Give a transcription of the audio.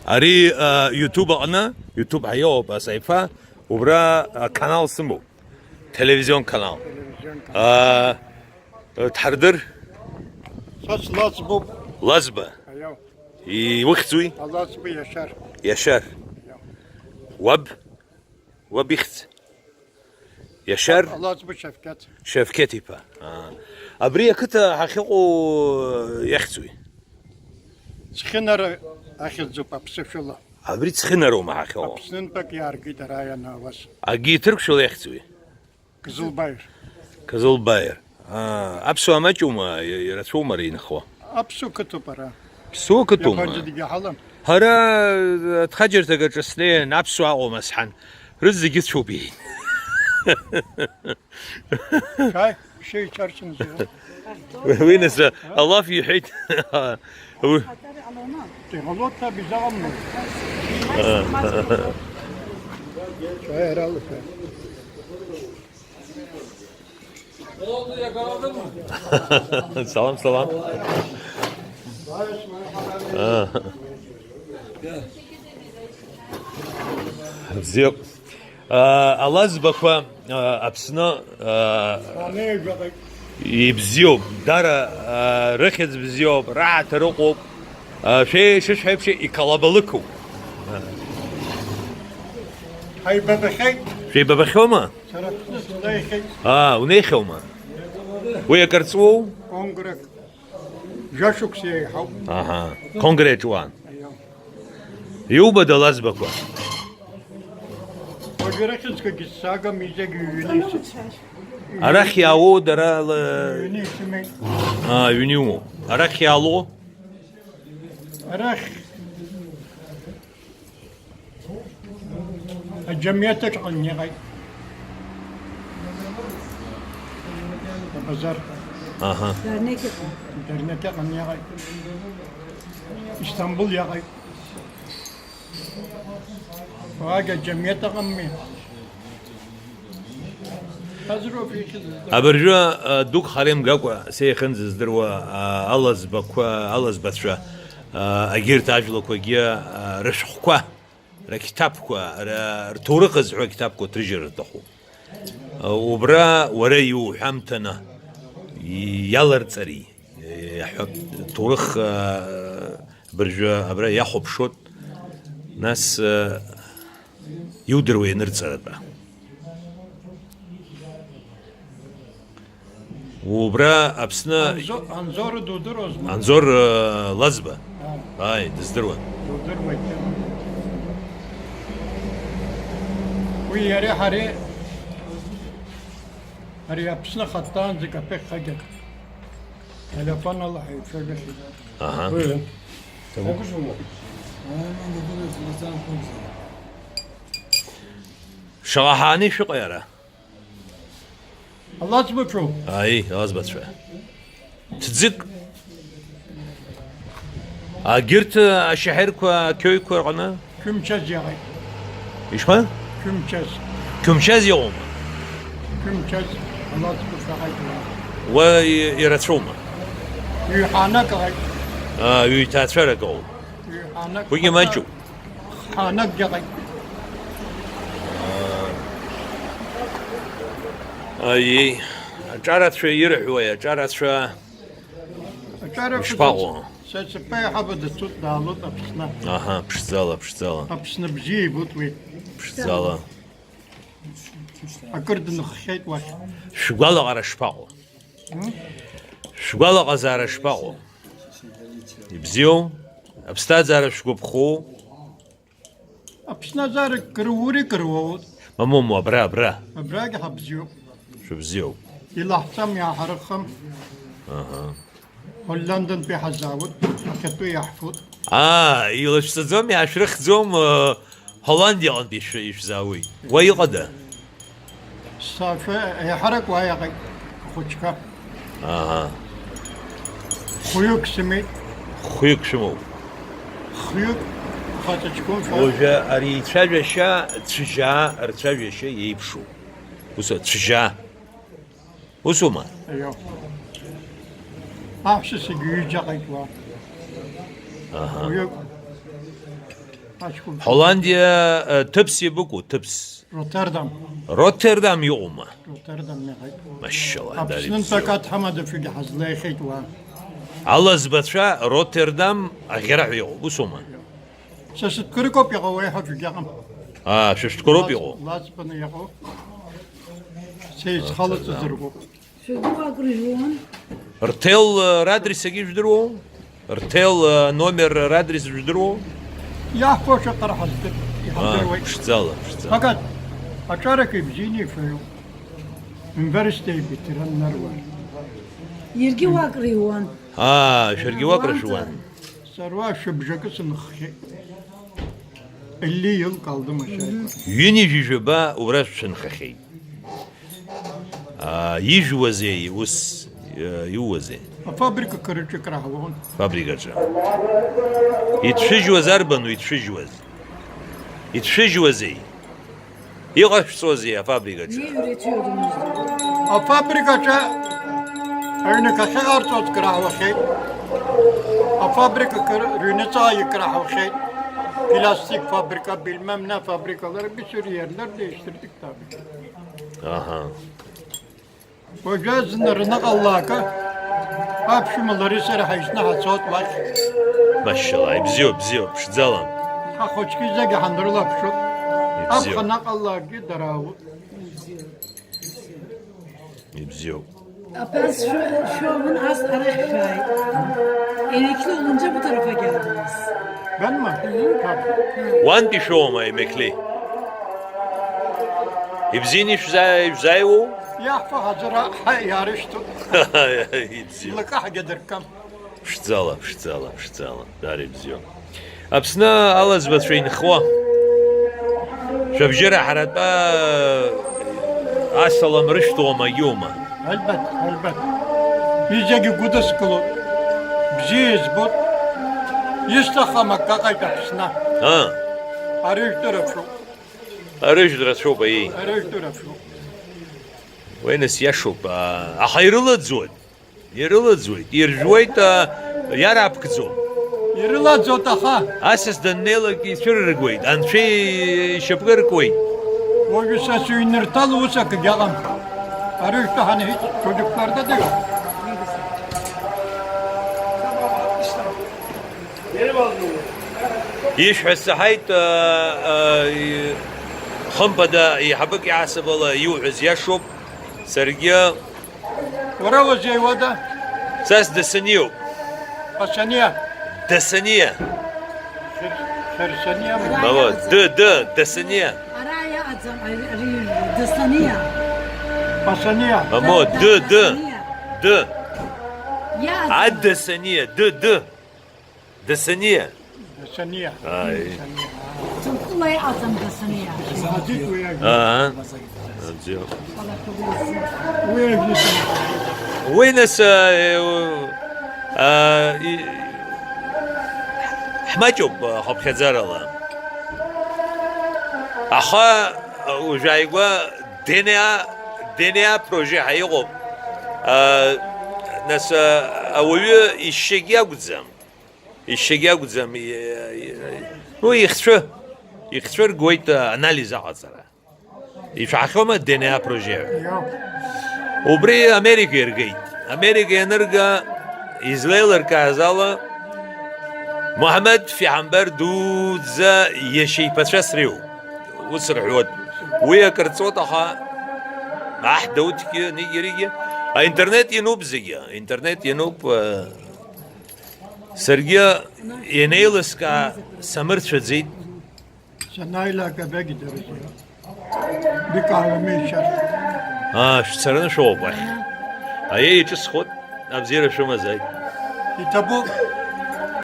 أري يوتيوب أنا يوتيوب هيو بسيفا وبرا kanal سمو televizyon kanal. تحضر Saç lazım. لازبة وقتوي Lazım yaşar. يشار وب يخت يشار Lazım şefkat. شفكتي با أبريا كتا حقيقو يختوي Çıkınları ahil zupa psifşula. أبري تخنرو مع حقيقو Psinin pek yargı darayana var. أجي ترك شو يختوي Kızılbayır. كزول باير أبسو أماجوما يرسو مرين أخوة Apsu kutu para. سو كتوما Yabancı dige halam. هرا تخجر تقجسلي نابسو أقو مسحن رزق شو بيه Çay bir şey içersiniz ya. وين الله في حيت Tehalot da bize almıyor. Çay herhalde. سلام سلام زيق الله زبكوا أبسنا Taneye göre يبزيوب دار رخز بزيوب راعة رقوب شيء شو حيب شيء يكلابلكو hay bebek شيء ببخوما tarafsız ونيخوما ويا كرتسو kongre yaşuk şey hav. كونغريت وان يوبا دلازبكوا O göre kız ki saga mize güyünü. أراخ ياو درا Güyünü ismi. يونيومو أراخ يالو Arak. Cemiyetek anlayay. Pazar internete anlayay. İstanbul yağay. Faga cemiyete anmay. Hazır o fikir. أبرجوا دوك خارم قاقوا سيخن زدروا الله زبكوا الله زبتشوا أجير تاجلو كوجيا رشخوا ركتابكوا رتورق زعوا كتابكوا ترجر الدخو وبرا وريو حمتنا يالر تري تورخ برجوا أبرا يحب شوت ناس يودروا ينرتسرد بقى وبرا أبسنا Anzor dudur o zaman. أنظر لزبة هاي دزدروا Durdurmayın. Bu yere hari yapısına hattan zika pek hacak. Telefon Allah şöyle. أها Buyurun. شغحاني شو قيرة Allah subhanahu. هاي أزبط شوي تتزق قرت شحرك كويك ورقنا Kümçez yağı. إيش ما Kümçez. كمشاز يوم Kümçez. Allah subhanahu. ويرتروما Yuhana kay. يتاتفرق قول Yuhana. ويجي مانجو Hanak yağı. أي جارت شوي يرح ويا جارت شوي شباغو Sesipay habada tut dağlı tapısına. أها بشتزالة Tapısına bizi but ve بشتزالة akırdın xeyt var. شقالة على شباغو شقالة غزارة شباغو يبزيو أبستاد زارة شقو بخو Apısına zar kırvuri kırvut. ممو برا Abrag habziyo. شو بزيو İlahsam ya harıkım. Hollanda'nın bir hazavut. Akıtı yahfut. يلشتزوم يا شرخ زوم هولنديا عندي شيء زاوي وي غدا Safi harak ve ayağı. Kuçka. Kuyuk simit. خويك شمو Kuyuk. Fatı çıkın. وجا أري تشاجشا تشجع تشاجشا يبشو وسو تشجع وسوما Yok. Ahşısı güyücek var. Kuyuk. أشكو هولندا تبس يبقوا تبس روتردام روتردام يوما روتردام نهاية ما شاء الله أبسنن فقط حمد في حزلي خيط وان الله زبطشا روتردام غير يو بسوما سستكركو بيغوي حفي جاقم شفت كروب يو لازم يغو سيس خلص زرقو شو أقريون؟ ارتيل رادريس اجيش درو ارتيل نومر رادريس درو يحفو شقر حزدك يحضر وي شتزالا فقط أشارك بزيني في يونيفرسيتي بتران نروي يرجي وأقريون. شرقي وقرا شوان سروا شبجك سنخشي اللي يلقى مشايخ يوني جيجبا وراس شنخخي يجوزي وس يوزي فابريكا كرتشك راهون فابريكا يتشجوز أربن ويتشجوز يتشجوزي يغش صوزي فابريكا Ne üretiyordunuz? فابريكا أنا كشغار صوت كراهو خير فابريكا رينيسا يكراهو خير plastik fabrika bilmem ne fabrikaları bir sürü yerler değiştirdik tabii. Aha. Hoca zindarına Allah'a hapşumaları sere haysna hasot var. Maşallah bziyo ştzalam Ha hoçkize gehandırla pşu. bziyo Abxanak Allah'a ki daravu. bziyo Ben şu an az araştırayım. Emekli olunca bu tarafa geldiniz. Ben mi? Tabii. وانتي شو ما يمكلي يبزيني شزايو Yahfa hazıra yarıştı. يبزيو Lıka gedirkam. شتزالا داري بزيو أبسنا الله زبط فين إخوة شبجرة حرتا أصلا مرشتو ما يوما Elbet. Bizce gudus kılı. Bziz bu. Yistahamak kakay kapısına. ها Arayış tarafı. أرجع شو بيي Arayış tarafı. وينس يشوب أخيرلت زود يرلت زود يرجويت يراب كزو Yırıla zotaha. أساس دنيلا كي شرر كويت أن شيء شبكر كويت O yüzden suyunur tal uçak yalan. Arayış da hani hiç çocuklarda da yok. يش حس حيت خمبدا يحبك يعصب الله يوعز يشوب سرقيا Bravo Zeyvada. ساس دسنيو Pasaniye. دسنية Sersaniye mi? بابا دسنية Araya atsam arıyorum. Dıslanıyor. Pasaniye. ماما د Ya عد دسنية دسنية Pasaniye. هاي Tımkılaya atsam dıslanıyor. Hazit uya. زيو Allah kabul etsin. Uya gitsin. وينس حماجوب خب خزار الله أخا وجايقوا دنيا بروجي حيقوب ناس أولي الشيقيا قدزم هو يختشر قويت أناليزا عصرا يفعخوما دنيا بروجي Yok. وبري أمريكا يرقي أمريكا ينرقى إسرائيل ركازالا محمد في عنبر دوزا يشي بتشسريو وسرعود ويا كرتسوطها أحد دوتك نيجيريا إنترنت ينوب زيا إنترنت ينوب سرقيا ينيلسكا سمرت شزيد Sanayla Kabe gideriz ya. Bir kahvemi içer. سرنا شو بح أيه يجس خد أبزير شو مزاي Kitabı